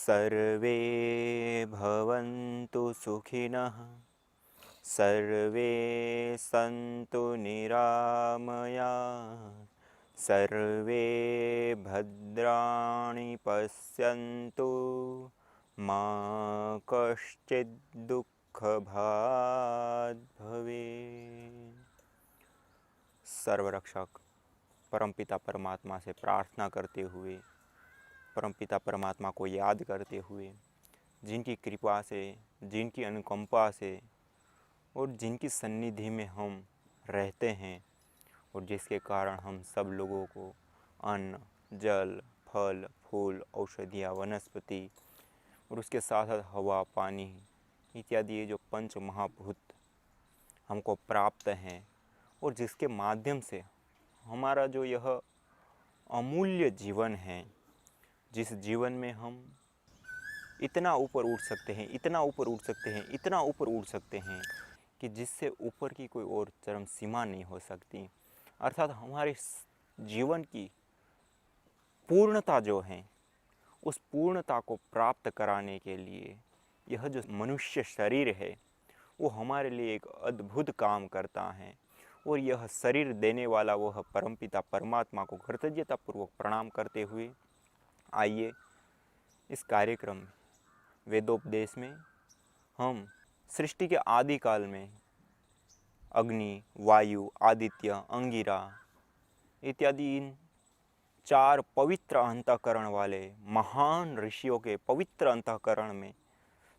सर्वे भवन्तु सुखिनः सर्वे सन्तु निरामयाः सर्वे भद्राणि पश्यन्तु मा कश्चित् दुःखभाग् भवेत्। सर्वरक्षक परमपिता परमात्मा से प्रार्थना करते हुए, परमपिता परमात्मा को याद करते हुए, जिनकी कृपा से, जिनकी अनुकंपा से और जिनकी सन्निधि में हम रहते हैं और जिसके कारण हम सब लोगों को अन्न, जल, फल, फूल, औषधियाँ, वनस्पति और उसके साथ साथ हवा, पानी इत्यादि ये जो पंच महाभूत हमको प्राप्त हैं और जिसके माध्यम से हमारा जो यह अमूल्य जीवन है, जिस जीवन में हम इतना ऊपर उठ सकते हैं, इतना ऊपर उठ सकते हैं, इतना ऊपर उठ सकते हैं कि जिससे ऊपर की कोई और चरम सीमा नहीं हो सकती। अर्थात हमारे जीवन की पूर्णता जो है, उस पूर्णता को प्राप्त कराने के लिए यह जो मनुष्य शरीर है वो हमारे लिए एक अद्भुत काम करता है। और यह शरीर देने वाला वह परमपिता परमात्मा को कृतज्ञतापूर्वक प्रणाम करते हुए आइए इस कार्यक्रम में, वेदोपदेश में, हम सृष्टि के आदि काल में अग्नि, वायु, आदित्य, अंगिरा इत्यादि इन चार पवित्र अंतःकरण वाले महान ऋषियों के पवित्र अंतःकरण में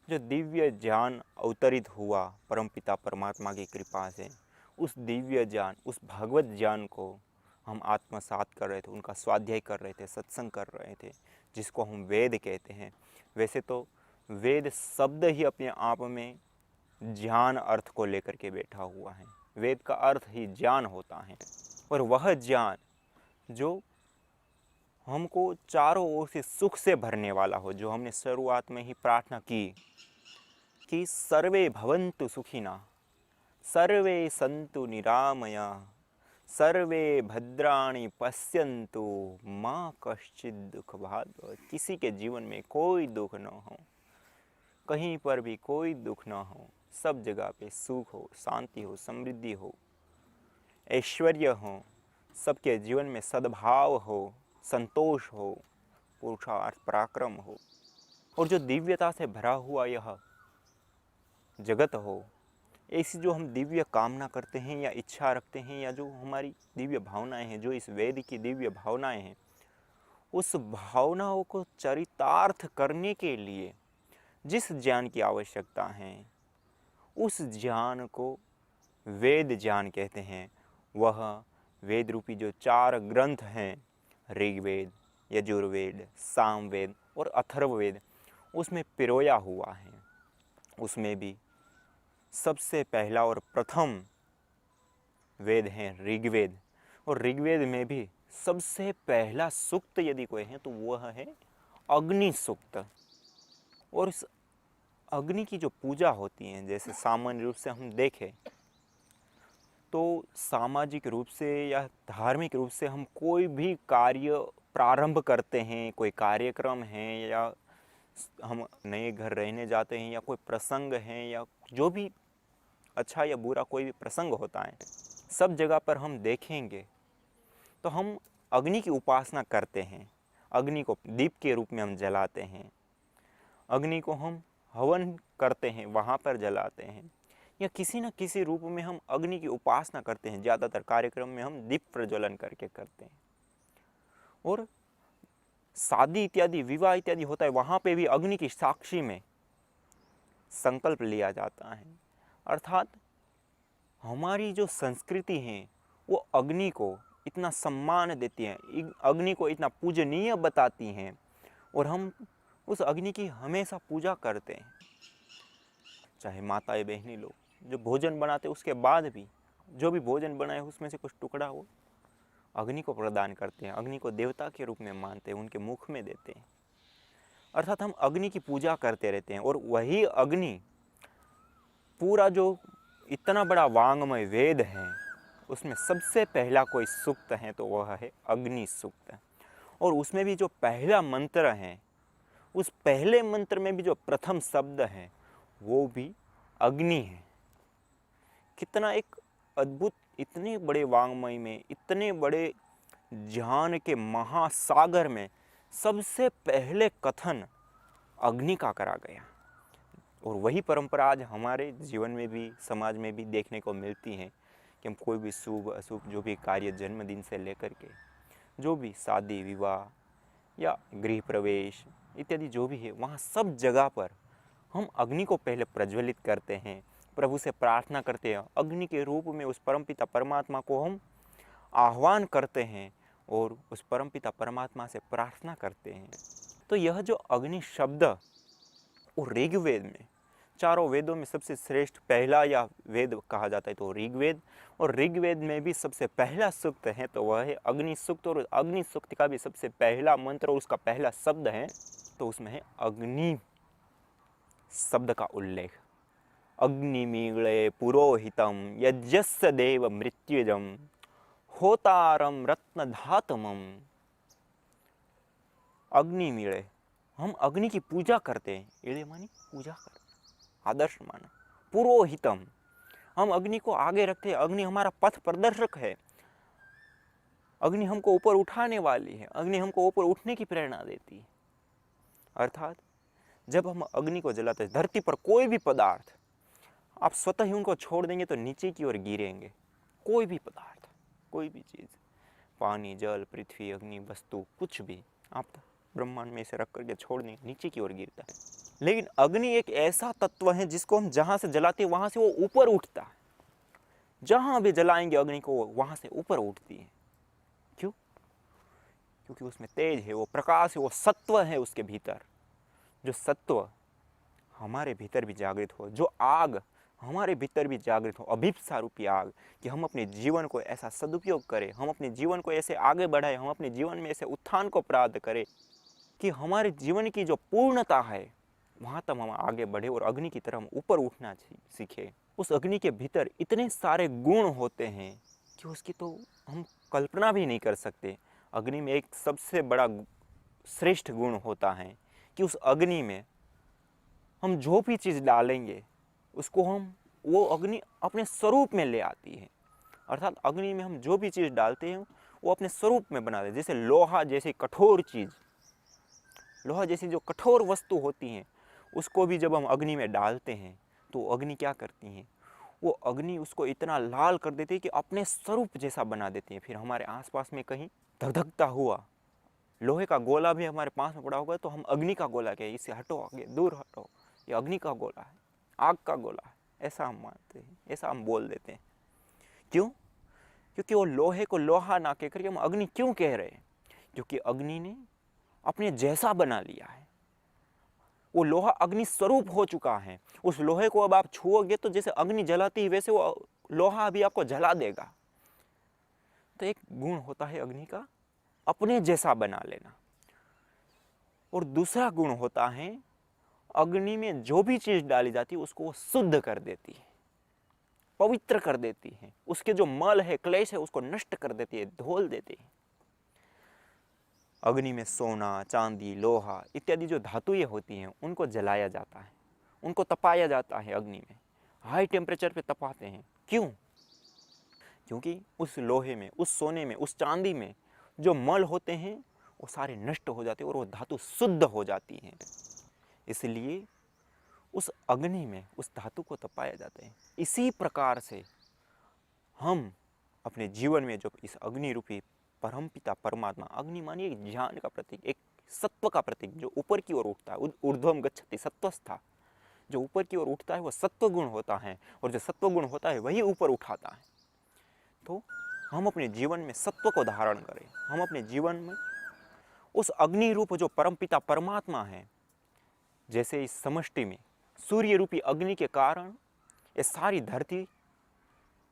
जो दिव्य ज्ञान अवतरित हुआ परमपिता परमात्मा की कृपा से, उस दिव्य ज्ञान, उस भगवत ज्ञान को हम आत्मसात कर रहे थे, उनका स्वाध्याय कर रहे थे, सत्संग कर रहे थे, जिसको हम वेद कहते हैं। वैसे तो वेद शब्द ही अपने आप में ज्ञान अर्थ को लेकर के बैठा हुआ है। वेद का अर्थ ही ज्ञान होता है और वह ज्ञान जो हमको चारों ओर से सुख से भरने वाला हो, जो हमने शुरुआत में ही प्रार्थना की कि सर्वे भवन्तु सुखिनः सर्वे सन्तु निरामयाः सर्वे भद्राणि पश्यन्तु मा कश्चित् दुःखभाग् भवेत्। किसी के जीवन में कोई दुख न हो, कहीं पर भी कोई दुख न हो, सब जगह पे सुख हो, शांति हो, समृद्धि हो, ऐश्वर्य हो, सबके जीवन में सद्भाव हो, संतोष हो, पुरुषार्थ पराक्रम हो और जो दिव्यता से भरा हुआ यह जगत हो। ऐसी जो हम दिव्य कामना करते हैं या इच्छा रखते हैं या जो हमारी दिव्य भावनाएं हैं, जो इस वेद की दिव्य भावनाएं हैं, उस भावनाओं को चरितार्थ करने के लिए जिस ज्ञान की आवश्यकता है, उस ज्ञान को वेद ज्ञान कहते हैं। वह वेद रूपी जो चार ग्रंथ हैं, ऋग्वेद, यजुर्वेद, सामवेद और अथर्ववेद, उसमें पिरोया हुआ है। उसमें भी सबसे पहला और प्रथम वेद है ऋग्वेद, और ऋग्वेद में भी सबसे पहला सूक्त यदि कोई है तो वह है अग्नि सूक्त। और इस अग्नि की जो पूजा होती है, जैसे सामान्य रूप से हम देखें तो सामाजिक रूप से या धार्मिक रूप से हम कोई भी कार्य प्रारंभ करते हैं, कोई कार्यक्रम है या हम नए घर रहने जाते हैं या कोई प्रसंग है या जो भी अच्छा या बुरा कोई भी प्रसंग होता है, सब जगह पर हम देखेंगे तो हम अग्नि की उपासना करते हैं। अग्नि को दीप के रूप में हम जलाते हैं, अग्नि को हम हवन करते हैं, वहाँ पर जलाते हैं, या किसी न किसी रूप में हम अग्नि की उपासना करते हैं। ज़्यादातर कार्यक्रम में हम दीप प्रज्वलन करके करते हैं। और शादी इत्यादि, विवाह इत्यादि होता है, वहाँ पे भी अग्नि की साक्षी में संकल्प लिया जाता है। अर्थात हमारी जो संस्कृति है वो अग्नि को इतना सम्मान देती है, अग्नि को इतना पूजनीय बताती हैं और हम उस अग्नि की हमेशा पूजा करते हैं। चाहे माताएं बहनी लोग जो भोजन बनाते उसके बाद भी जो भी भोजन बनाए उसमें से कुछ टुकड़ा वो अग्नि को प्रदान करते हैं, अग्नि को देवता के रूप में मानते हैं, उनके मुख में देते हैं। अर्थात हम अग्नि की पूजा करते रहते हैं। और वही अग्नि पूरा जो इतना बड़ा वांग्मय वेद है उसमें सबसे पहला कोई सूक्त है तो वह है अग्नि सूक्त। और उसमें भी जो पहला मंत्र है उस पहले मंत्र में भी जो प्रथम शब्द है वो भी अग्नि है। कितना एक अद्भुत, इतने बड़े वाङ्मय में, इतने बड़े ज्ञान के महासागर में सबसे पहले कथन अग्नि का करा गया। और वही परंपरा आज हमारे जीवन में भी, समाज में भी देखने को मिलती है कि हम कोई भी शुभ अशुभ जो भी कार्य, जन्मदिन से लेकर के जो भी शादी विवाह या गृह प्रवेश इत्यादि जो भी है, वहाँ सब जगह पर हम अग्नि को पहले प्रज्वलित करते हैं, प्रभु से प्रार्थना करते हैं, अग्नि के रूप में उस परमपिता परमात्मा को हम आह्वान करते हैं और उस परमपिता परमात्मा से प्रार्थना करते हैं। तो यह जो अग्नि शब्द और ऋग्वेद में, चारों वेदों में सबसे श्रेष्ठ पहला या वेद कहा जाता है तो ऋग्वेद, और ऋग्वेद में भी सबसे पहला सूक्त है तो वह है अग्नि सूक्त। और अग्नि सूक्त का भी सबसे पहला मंत्र और उसका पहला शब्द है तो उसमें है अग्नि शब्द का उल्लेख। अग्निमीळे पुरोहितम यज्ञस्य देव मृत्युजम होतारम रत्नधातमम। अग्निमीळे, हम अग्नि की पूजा करते हैं। इळे मानी पूजा करते, आदर्श माना। पुरोहितम, हम अग्नि को आगे रखते हैं। अग्नि हमारा पथ प्रदर्शक है। अग्नि हमको ऊपर उठाने वाली है। अग्नि हमको ऊपर उठने की प्रेरणा देती है। अर्थात जब हम अग्नि को जलाते हैं, धरती पर कोई भी पदार्थ आप स्वतः ही उनको छोड़ देंगे तो नीचे की ओर गिरेंगे। कोई भी पदार्थ, कोई भी चीज़, पानी, जल, पृथ्वी, अग्नि, वस्तु, कुछ भी आप ब्रह्मांड में इसे रख करके छोड़ देंगे, नीचे की ओर गिरता है। लेकिन अग्नि एक ऐसा तत्व है जिसको हम जहाँ से जलाते हैं वहाँ से वो ऊपर उठता है। जहाँ भी जलाएंगे अग्नि को, वहाँ से ऊपर उठती है। क्यों? क्योंकि उसमें तेज है, वो प्रकाश है, वो सत्व है उसके भीतर। जो सत्व हमारे भीतर भी जागृत हो, जो आग हमारे भीतर भी जागृत हो, अभिप्सा रूपी आग, कि हम अपने जीवन को ऐसा सदुपयोग करें, हम अपने जीवन को ऐसे आगे बढ़ाएं, हम अपने जीवन में ऐसे उत्थान को प्राप्त करें कि हमारे जीवन की जो पूर्णता है वहाँ तक हम आगे बढ़े और अग्नि की तरह हम ऊपर उठना सीखे। उस अग्नि के भीतर इतने सारे गुण होते हैं कि उसकी तो हम कल्पना भी नहीं कर सकते। अग्नि में एक सबसे बड़ा श्रेष्ठ गुण होता है कि उस अग्नि में हम जो भी चीज़ डालेंगे उसको वो अग्नि अपने स्वरूप में ले आती है। अर्थात अग्नि में हम जो भी चीज़ डालते हैं वो अपने स्वरूप में बना देते हैं। जैसे लोहा जैसी कठोर चीज़, लोहा जैसी जो कठोर वस्तु होती हैं, उसको भी जब हम अग्नि में डालते हैं तो अग्नि क्या करती हैं, वो अग्नि उसको इतना लाल कर देती है कि अपने स्वरूप जैसा बना देती है। फिर हमारे आसपास में कहीं धधकता हुआ लोहे का गोला भी हमारे पास में पड़ा होगा तो हम अग्नि का गोला कहें, इससे हटो, आगे दूर हटो, ये अग्नि का गोला है, आग का गोला है, ऐसा हम मानते हैं, ऐसा हम बोल देते हैं। क्यों? क्योंकि वो लोहे को लोहा ना कह करके हम अग्नि क्यों कह रहे हैं? क्योंकि अग्नि ने अपने जैसा बना लिया है। वो लोहा अग्नि स्वरूप हो चुका है। उस लोहे को अब आप छुओगे तो जैसे अग्नि जलाती है वैसे वो लोहा भी आपको जला देगा। तो एक गुण होता है अग्नि का, अपने जैसा बना लेना। और दूसरा गुण होता है अग्नि में जो भी चीज डाली जाती है उसको वो शुद्ध कर देती है, पवित्र कर देती है। उसके जो मल है, क्लेश है, उसको नष्ट कर देती है, धोल देती है। अग्नि में सोना, चांदी, लोहा इत्यादि जो धातुएं होती हैं उनको जलाया जाता है, उनको तपाया जाता है। अग्नि में हाई टेम्परेचर पे तपाते हैं। क्यों? क्योंकि उस लोहे में, उस सोने में, उस चांदी में जो मल होते हैं वो सारे नष्ट हो जाते हैं और वो धातु शुद्ध हो जाती हैं। इसलिए उस अग्नि में उस धातु को तपाया जाता है। इसी प्रकार से हम अपने जीवन में जो इस अग्नि रूपी परमपिता परमात्मा, अग्नि मानिए एक ज्ञान का प्रतीक, एक सत्व का प्रतीक जो ऊपर की ओर उठता है, ऊर्ध्वम गच्छति सत्वस्था, जो ऊपर की ओर उठता है वो सत्व गुण होता है और जो सत्व गुण होता है वही ऊपर उठाता है। तो हम अपने जीवन में सत्व को धारण करें, हम अपने जीवन में उस अग्नि रूप जो परमपिता परमात्मा है, जैसे इस समष्टि में सूर्य रूपी अग्नि के कारण ये सारी धरती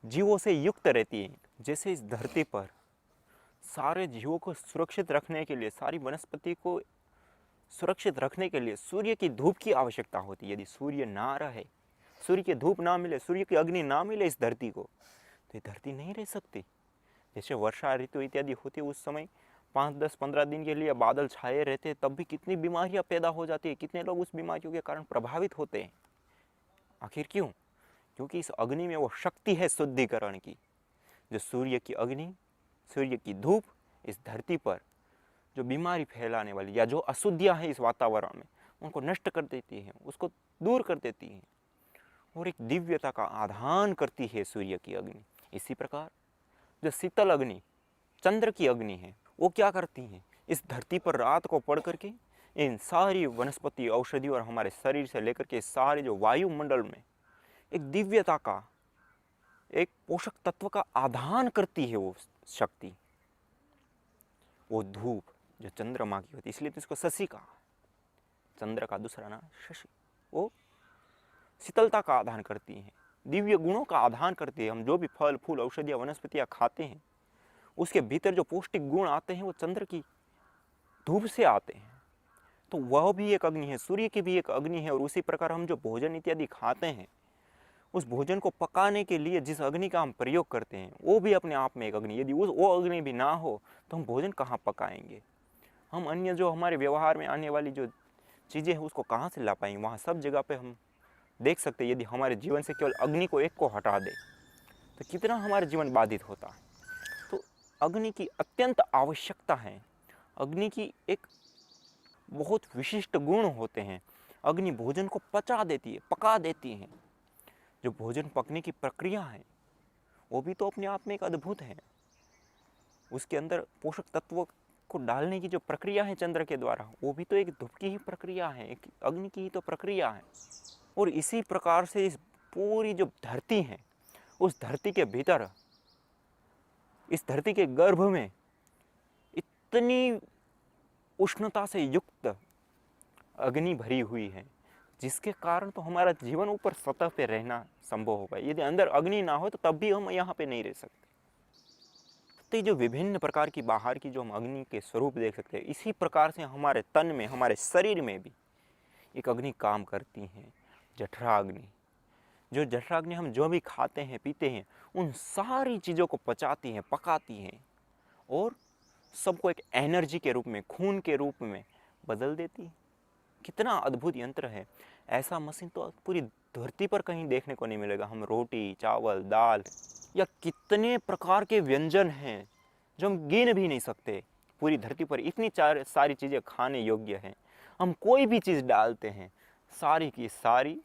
जीवों से युक्त रहती है। जैसे इस धरती पर सारे जीवों को सुरक्षित रखने के लिए, सारी वनस्पति को सुरक्षित रखने के लिए सूर्य की धूप की आवश्यकता होती है। यदि सूर्य ना रहे, सूर्य की धूप ना मिले, सूर्य की अग्नि ना मिले इस धरती को, तो ये धरती नहीं रह सकती। जैसे वर्षा ऋतु इत्यादि होती है उस समय 5-10-15 दिन के लिए बादल छाए रहते हैं, तब भी कितनी बीमारियां पैदा हो जाती है, कितने लोग उस बीमारियों के कारण प्रभावित होते हैं। आखिर क्यों? क्योंकि इस अग्नि में वो शक्ति है शुद्धिकरण की, जो सूर्य की अग्नि, सूर्य की धूप इस धरती पर जो बीमारी फैलाने वाली या जो अशुद्धियां हैं इस वातावरण में, उनको नष्ट कर देती है, उसको दूर कर देती है और एक दिव्यता का आधान करती है सूर्य की अग्नि। इसी प्रकार जो शीतल अग्नि चंद्र की अग्नि है, वो क्या करती है, इस धरती पर रात को पड़ करके इन सारी वनस्पति औषधि और हमारे शरीर से लेकर के सारे जो वायुमंडल में एक दिव्यता का, एक पोषक तत्व का आधान करती है वो शक्ति। वो धूप जो चंद्रमा की होती है, इसलिए तो इसको शशि कहा, चंद्र का दूसरा नाम शशि। वो शीतलता का आधान करती है, दिव्य गुणों का आधान करती है। हम जो भी फल फूल औषधियाँ वनस्पतियाँ खाते हैं, उसके भीतर जो पौष्टिक गुण आते हैं वो चंद्र की धूप से आते हैं। तो वह भी एक अग्नि है, सूर्य की भी एक अग्नि है। और उसी प्रकार हम जो भोजन इत्यादि खाते हैं, उस भोजन को पकाने के लिए जिस अग्नि का हम प्रयोग करते हैं, वो भी अपने आप में एक अग्नि। यदि वो अग्नि भी ना हो तो हम भोजन कहाँ पकाएंगे? हम अन्य जो हमारे व्यवहार में आने वाली जो चीज़ें हैं उसको कहाँ से ला पाएंगे? वहाँ सब जगह पे हम देख सकते हैं, यदि हमारे जीवन से केवल अग्नि को एक को हटा दे तो कितना हमारा जीवन बाधित होता है। तो अग्नि की अत्यंत आवश्यकता है। अग्नि की एक बहुत विशिष्ट गुण होते हैं। अग्नि भोजन को पचा देती है, पका देती है। जो भोजन पकने की प्रक्रिया है वो भी तो अपने आप में एक अद्भुत है। उसके अंदर पोषक तत्वों को डालने की जो प्रक्रिया है चंद्र के द्वारा, वो भी तो एक धूप की ही प्रक्रिया है, एक अग्नि की ही तो प्रक्रिया है। और इसी प्रकार से इस पूरी जो धरती है, उस धरती के भीतर, इस धरती के गर्भ में इतनी उष्णता से युक्त अग्नि भरी हुई है, जिसके कारण तो हमारा जीवन ऊपर सतह पे रहना संभव हो पाए। यदि अंदर अग्नि ना हो तो तब भी हम यहाँ पे नहीं रह सकते। तो ये जो विभिन्न प्रकार की बाहर की जो हम अग्नि के स्वरूप देख सकते हैं, इसी प्रकार से हमारे तन में, हमारे शरीर में भी एक अग्नि काम करती है, जठराग्नि। जो जठराग्नि हम जो भी खाते हैं पीते हैं, उन सारी चीज़ों को पचाती हैं, पकाती हैं और सबको एक एनर्जी के रूप में, खून के रूप में बदल देती है। कितना अद्भुत यंत्र है! ऐसा मशीन तो पूरी धरती पर कहीं देखने को नहीं मिलेगा। हम रोटी, चावल, दाल या कितने प्रकार के व्यंजन हैं जो हम गिन भी नहीं सकते। पूरी धरती पर इतनी सारी चीज़ें खाने योग्य हैं। हम कोई भी चीज़ डालते हैं, सारी की सारी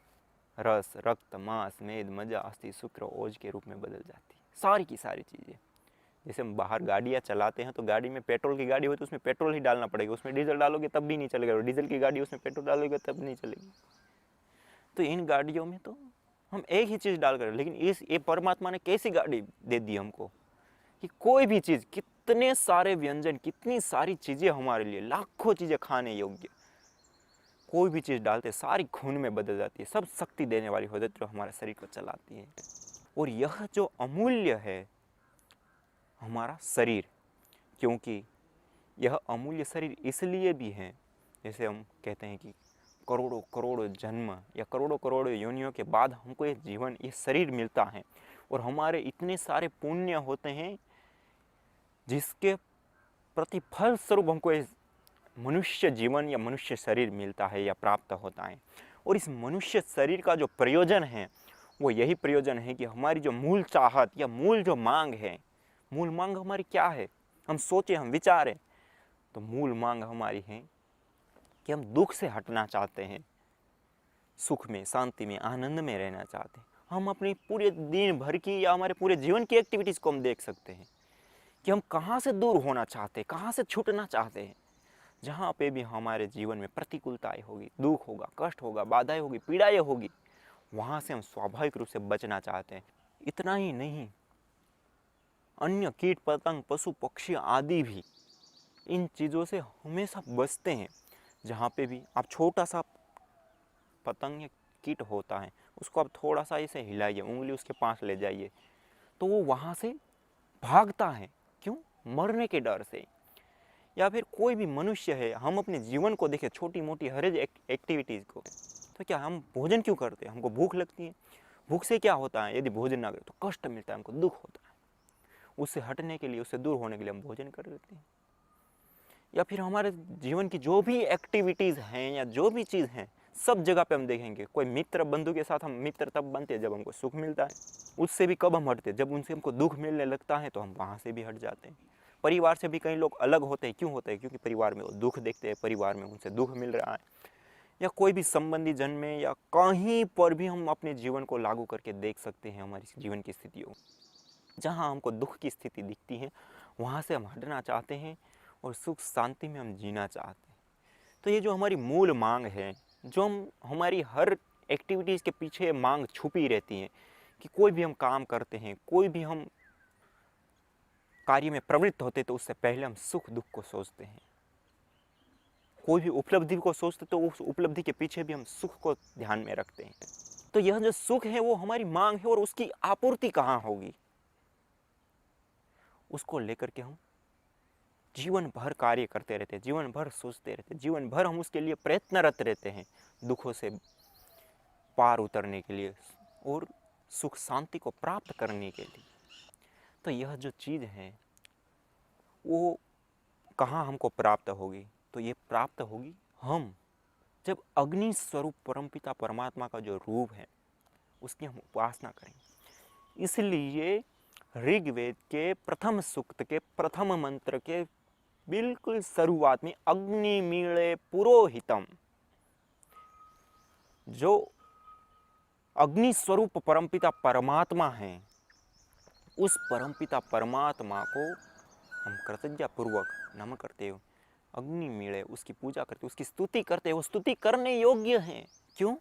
रस, रक्त, मांस, मेद, मज्जा, अस्थि, शुक्र, ओज के रूप में बदल जाती है। सारी की सारी चीज़ें। जैसे हम बाहर गाड़ियाँ चलाते हैं तो गाड़ी में, पेट्रोल की गाड़ी हो तो उसमें पेट्रोल ही डालना पड़ेगा, उसमें डीजल डालोगे तब भी नहीं चलेगा, और डीजल की गाड़ी उसमें पेट्रोल डालोगे तब नहीं चलेगी। तो इन गाड़ियों में तो हम एक ही चीज़ डाल कर, लेकिन ये परमात्मा ने कैसी गाड़ी दे दी हमको कि कोई भी चीज़, कितने सारे व्यंजन, कितनी सारी चीज़ें हमारे लिए, लाखों चीज़ें खाने योग्य, कोई भी चीज़ डालते सारी खून में बदल जाती है, सब शक्ति देने वाली हो जाती है, जो हमारे शरीर को चलाती है। और यह जो अमूल्य है हमारा शरीर, क्योंकि यह अमूल्य शरीर इसलिए भी है, जैसे हम कहते हैं कि करोड़ों करोड़ों जन्म या करोड़ों करोड़ों योनियों के बाद हमको ये जीवन, ये शरीर मिलता है, और हमारे इतने सारे पुण्य होते हैं जिसके प्रतिफल स्वरूप हमको इस मनुष्य जीवन या मनुष्य शरीर मिलता है या प्राप्त होता है। और इस मनुष्य शरीर का जो प्रयोजन है वो यही प्रयोजन है कि हमारी जो मूल चाहत या मूल जो मांग है, मूल मांग हमारी क्या है, हम सोचें, हम विचारें, तो मूल मांग हमारी है कि हम दुख से हटना चाहते हैं, सुख में, शांति में, आनंद में रहना चाहते हैं। हम अपनी पूरे दिन भर की या हमारे पूरे जीवन की एक्टिविटीज़ को हम देख सकते हैं कि हम कहाँ से दूर होना चाहते हैं, कहाँ से छूटना चाहते हैं। जहाँ पे भी हमारे जीवन में प्रतिकूलताएं होगी, दुख होगा, कष्ट होगा, बाधाएं होगी, पीड़ाएं होगी, वहाँ से हम स्वाभाविक रूप से बचना चाहते हैं। इतना ही नहीं, अन्य कीट पतंग, पशु पक्षी आदि भी इन चीज़ों से हमेशा बचते हैं। जहाँ पे भी आप छोटा सा पतंग या कीट होता है, उसको आप थोड़ा सा ऐसे हिलाइए, उंगली उसके पास ले जाइए, तो वो वहाँ से भागता है। क्यों? मरने के डर से। या फिर कोई भी मनुष्य है, हम अपने जीवन को देखें, छोटी मोटी हर एक एक्टिविटीज़ को, तो क्या हम भोजन क्यों करते हैं? हमको भूख लगती है। भूख से क्या होता है? यदि भोजन ना करें तो कष्ट मिलता है, हमको दुख होता है। उससे हटने के लिए, उससे दूर होने के लिए हम भोजन कर लेते हैं। या फिर हमारे जीवन की जो भी एक्टिविटीज़ हैं या जो भी चीज़ हैं, सब जगह पे हम देखेंगे। कोई मित्र बंधु के साथ हम मित्र तब बनते हैं जब हमको सुख मिलता है, उससे भी कब हम हटते हैं, जब उनसे हमको दुख मिलने लगता है तो हम वहाँ से भी हट जाते हैं। परिवार से भी कई लोग अलग होते हैं, क्यों होते हैं? क्योंकि परिवार में वो दुख देखते हैं, परिवार में उनसे दुख मिल रहा है। या कोई भी संबंधी जन में या कहीं पर भी हम अपने जीवन को लागू करके देख सकते हैं हमारी जीवन की स्थितियों। जहाँ हमको दुख की स्थिति दिखती है वहाँ से हम हटना चाहते हैं और सुख शांति में हम जीना चाहते हैं। तो ये जो हमारी मूल मांग है, जो हमारी हर एक्टिविटीज़ के पीछे मांग छुपी रहती है कि कोई भी हम काम करते हैं, कोई भी हम कार्य में प्रवृत्त होते तो उससे पहले हम सुख दुख को सोचते हैं। कोई भी उपलब्धि को सोचते तो उस उपलब्धि के पीछे भी हम सुख को ध्यान में रखते हैं। तो यह जो सुख है वो हमारी मांग है और उसकी आपूर्ति कहाँ होगी, उसको लेकर के हम जीवन भर कार्य करते रहते हैं, जीवन भर सोचते रहते हैं, जीवन भर हम उसके लिए प्रयत्नरत रहते हैं, दुखों से पार उतरने के लिए और सुख शांति को प्राप्त करने के लिए। तो यह जो चीज़ है वो कहाँ हमको प्राप्त होगी? तो ये प्राप्त होगी हम जब अग्नि स्वरूप परमपिता परमात्मा का जो रूप है उसकी हम उपासना करेंगे। इसलिए ऋग्वेद के प्रथम सूक्त के प्रथम मंत्र के बिल्कुल शुरुआत में अग्निमीळे पुरोहितम, जो अग्नि स्वरूप परमपिता परमात्मा है, उस परमपिता परमात्मा को हम कृतज्ञता पूर्वक नमन करते हो, अग्निमीळे उसकी पूजा करते, उसकी स्तुति करते, वो स्तुति करने योग्य है। क्यों?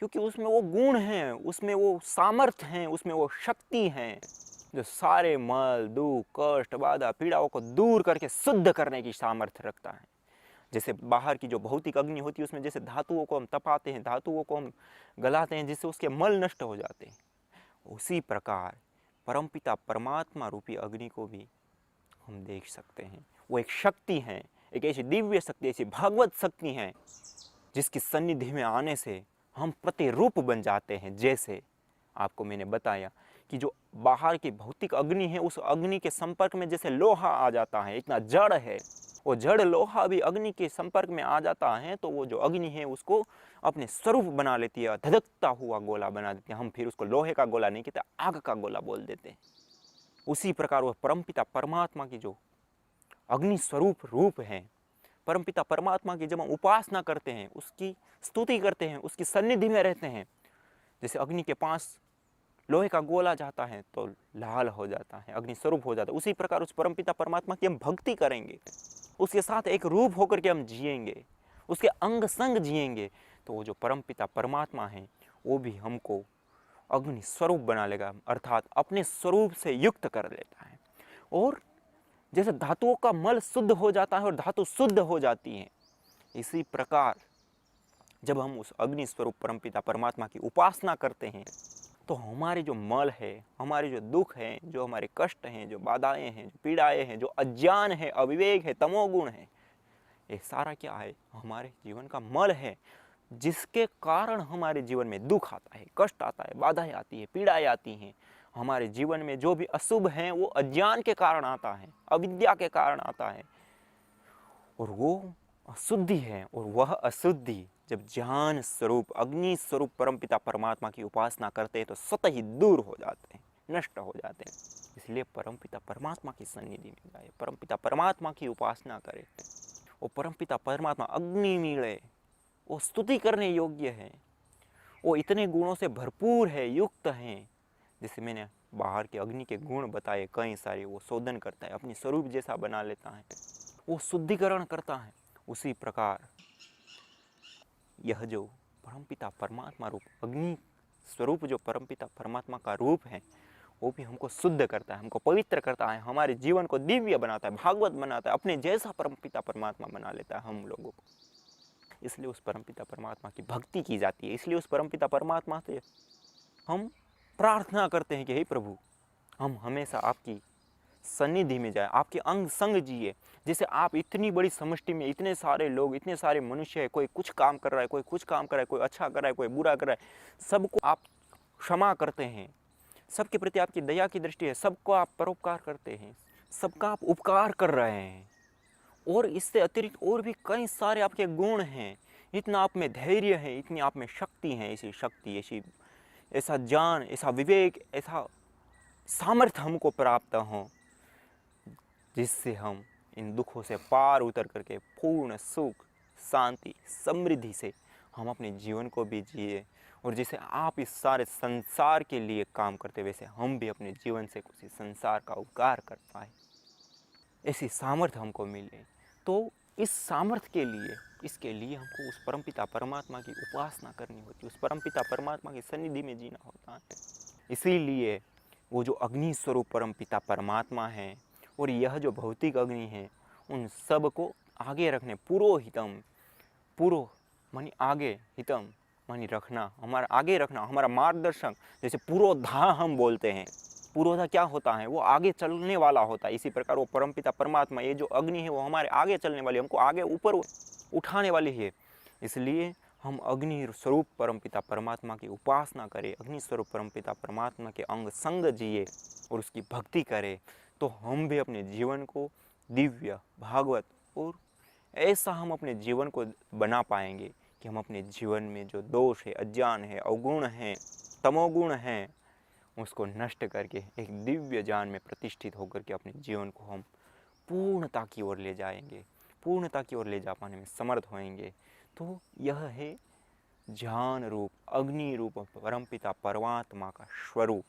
क्योंकि उसमें वो गुण हैं, उसमें वो सामर्थ्य हैं, उसमें वो शक्ति है जो सारे मल दुख कष्ट बाधा पीड़ाओं को दूर करके शुद्ध करने की सामर्थ्य रखता है। जैसे बाहर की जो भौतिक अग्नि होती है उसमें जैसे धातुओं को हम तपाते हैं, धातुओं को हम गलाते हैं जिससे उसके मल नष्ट हो जाते हैं, उसी प्रकार परमपिता परमात्मा रूपी अग्नि को भी हम देख सकते हैं। वो एक शक्ति है, एक ऐसी दिव्य शक्ति, ऐसी भागवत शक्ति है जिसकी सन्निधि में आने से हम प्रतिरूप बन जाते हैं। जैसे आपको मैंने बताया कि जो बाहर की भौतिक अग्नि है उस अग्नि के संपर्क में जैसे लोहा आ जाता है, इतना जड़ है, वो जड़ लोहा भी अग्नि के संपर्क में आ जाता है तो वो जो अग्नि है उसको अपने स्वरूप बना लेती है, धधकता हुआ गोला बना देती है। हम फिर उसको लोहे का गोला नहीं कहते, आग का गोला बोल देते हैं। उसी प्रकार वह परमपिता परमात्मा की जो अग्नि स्वरूप रूप है, परमपिता परमात्मा की जब हम उपासना करते हैं, उसकी स्तुति करते हैं, उसकी सन्निधि में रहते हैं, जैसे अग्नि के पास लोहे का गोला जाता है तो लाल हो जाता है, अग्नि स्वरूप हो जाता है, उसी प्रकार उस परमपिता परमात्मा की हम भक्ति करेंगे, उसके साथ एक रूप होकर के हम जिएंगे, उसके अंग संग जिएंगे, तो वो जो परमपिता परमात्मा है वो भी हमको अग्नि स्वरूप बना लेगा, अर्थात अपने स्वरूप से युक्त कर लेता है। और जैसे धातुओं का मल शुद्ध हो जाता है और धातु शुद्ध हो जाती है, इसी प्रकार जब हम उस अग्नि स्वरूप परमपिता परमात्मा की उपासना करते हैं तो हमारे जो मल है, हमारे जो दुख है, जो हमारे कष्ट हैं, जो बाधाएं हैं, जो पीड़ाएं हैं, जो अज्ञान है, अविवेक है, तमोगुण है, ये सारा क्या है? हमारे जीवन का मल है, जिसके कारण हमारे जीवन में दुख आता है, कष्ट आता है, बाधाएं आती है, पीड़ाएं आती हैं। हमारे जीवन में जो भी अशुभ है वो अज्ञान के कारण आता है, अविद्या के कारण आता है, और वो अशुद्धि है। और वह अशुद्धि जब ज्ञान स्वरूप अग्नि स्वरूप परमपिता परमात्मा की उपासना करते हैं तो स्वतः ही दूर हो जाते हैं, नष्ट हो जाते हैं। इसलिए परमपिता परमात्मा की सन्निधि में जाए, परमपिता परमात्मा की उपासना करें। वो परमपिता परमात्मा अग्निमीळे, वो स्तुति करने योग्य है, वो इतने गुणों से भरपूर है, युक्त हैं। जैसे मैंने बाहर के अग्नि के गुण बताए कई सारे, वो शोधन करता है, अपनी स्वरूप जैसा बना लेता है, वो शुद्धिकरण करता है। उसी प्रकार यह जो परमपिता परमात्मा रूप अग्नि स्वरूप जो परमपिता परमात्मा का रूप है वो भी हमको शुद्ध करता है, हमको पवित्र करता है, हमारे जीवन को दिव्य बनाता है, भागवत बनाता है, अपने जैसा परमपिता परमात्मा बना लेता है हम लोगों को। इसलिए उस परमपिता परमात्मा की भक्ति की जाती है। इसलिए उस परमपिता परमात्मा से हम प्रार्थना करते हैं कि हे प्रभु, हम हमेशा आपकी सन्निधि में जाए, आपके अंग संग जिए। जैसे आप इतनी बड़ी समष्टि में इतने सारे लोग, इतने सारे मनुष्य है, कोई कुछ काम कर रहा है, कोई कुछ काम कर रहा है, कोई अच्छा कर रहा है, कोई बुरा कर रहा है, सबको आप क्षमा करते हैं, सबके प्रति आपकी दया की दृष्टि है, सबको आप परोपकार करते हैं, सबका आप उपकार कर रहे हैं। और इससे अतिरिक्त और भी कई सारे आपके गुण हैं, इतना आप में धैर्य है, इतनी आप में शक्ति है, ऐसी शक्ति, ऐसी ऐसा ज्ञान, ऐसा विवेक, ऐसा सामर्थ्य हमको प्राप्त हो, जिससे हम इन दुखों से पार उतर करके पूर्ण सुख, शांति, समृद्धि से हम अपने जीवन को भी जिए। और जैसे आप इस सारे संसार के लिए काम करते, वैसे हम भी अपने जीवन से कुछ इस संसार का उपकार कर पाए, ऐसी सामर्थ्य हमको मिले। तो इस सामर्थ्य के लिए, इसके लिए हमको उस परमपिता परमात्मा की उपासना करनी होती है, उस परमपिता परमात्मा की सन्निधि में जीना होता है। इसीलिए वो जो अग्नि स्वरूप परमपिता परमात्मा है और यह जो भौतिक अग्नि है, उन सब को आगे रखने, पुरोहितम, पुरो मानी आगे, हितम मानी रखना, हमारा आगे रखना, हमारा मार्गदर्शक, जैसे पुरोधा हम बोलते हैं, पुरोधा क्या होता है, वो आगे चलने वाला होता है। इसी प्रकार वो परमपिता परमात्मा, ये जो अग्नि है, वो हमारे आगे चलने वाली, हमको आगे ऊपर उठाने वाली है। इसलिए हम अग्नि स्वरूप परमपिता परमात्मा की उपासना करें, अग्नि स्वरूप परमपिता परमात्मा के अंग संग जिए और उसकी भक्ति करें, तो हम भी अपने जीवन को दिव्य, भागवत और ऐसा हम अपने जीवन को बना पाएंगे कि हम अपने जीवन में जो दोष है, अज्ञान है, अवगुण है, तमोगुण है, उसको नष्ट करके एक दिव्य ज्ञान में प्रतिष्ठित होकर के अपने जीवन को हम पूर्णता की ओर ले जाएंगे, पूर्णता की ओर ले जा पाने में समर्थ होएंगे। तो यह है ज्ञान रूप, अग्नि रूप परमपिता परमात्मा का स्वरूप,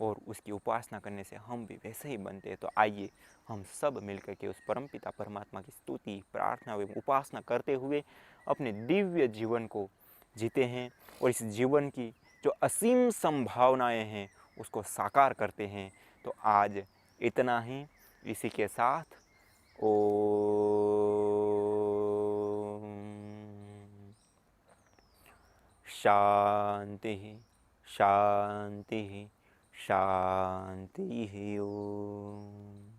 और उसकी उपासना करने से हम भी वैसे ही बनते हैं। तो आइए हम सब मिलकर के उस परमपिता परमात्मा की स्तुति, प्रार्थना एवं उपासना करते हुए अपने दिव्य जीवन को जीते हैं और इस जीवन की जो असीम संभावनाएं हैं उसको साकार करते हैं। तो आज इतना ही, इसी के साथ ओम शांति शांति शांति ओम।